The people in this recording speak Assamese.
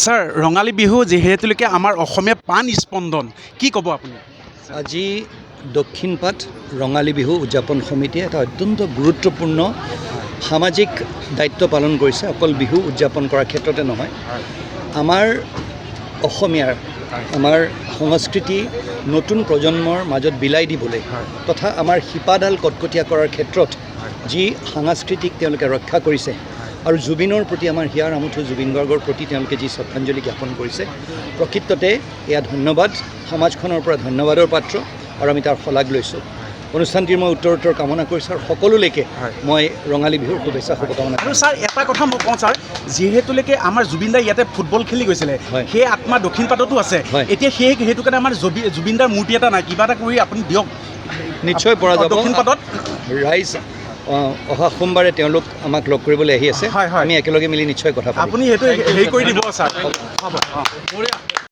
স্যাৰ ৰঙালী বিহু যিহেতুলৈকে আমাৰ অসমীয়া প্ৰাণ স্পন্দন কি ক'ব আপুনি? আজি দক্ষিণপাট ৰঙালী বিহু উদযাপন সমিতিয়ে এটা অত্যন্ত গুৰুত্বপূৰ্ণ সামাজিক দায়িত্ব পালন কৰিছে। অকল বিহু উদযাপন কৰাৰ ক্ষেত্ৰতে নহয়, আমাৰ অসমীয়াৰ আমাৰ সংস্কৃতি নতুন প্ৰজন্মৰ মাজত বিলাই দিবলৈ তথা আমাৰ শিপাডাল কটকটীয়া কৰাৰ ক্ষেত্ৰত যি সাংস্কৃতিক তেওঁলোকে ৰক্ষা কৰিছে আৰু জুবিনৰ প্ৰতি আমাৰ হিয়াৰ আমঠু জুবিন গাৰ্গৰ প্ৰতি তেওঁলোকে যি শ্ৰদ্ধাঞ্জলি জ্ঞাপন কৰিছে, প্ৰকৃততে এয়া ধন্যবাদ, সমাজখনৰ পৰা ধন্যবাদৰ পাত্ৰ আৰু আমি তাৰ শলাগ লৈছোঁ। অনুষ্ঠানটিৰ মই উত্তৰোত্তৰ কামনা কৰিছোঁ আৰু সকলোলৈকে মই ৰঙালী বিহুৰ শুভেচ্ছা শুভকামনা আৰু ছাৰ এটা কথা মই কওঁ ছাৰ, যিহেতুলৈকে আমাৰ জুবিনদাই ইয়াতে ফুটবল খেলি গৈছিলে, সেই আত্মা দক্ষিণপাটতো আছে। এতিয়া সেইটো কাৰণে আমাৰ জুবিনদাৰ মূৰ্তি এটা নাই, কিবা এটা কৰি আপুনি দিয়ক। নিশ্চয় পৰা যাব। দক্ষিণপাটত ৰাইজ অহা সোমবাৰে তেওঁলোক আমাক লগ কৰিবলৈ আহি আছে। আমি একেলগে মিলি নিশ্চয় কথা পাতিম। আপুনি সেইটো হেৰি কৰি দিব ছাৰ। হ'ব।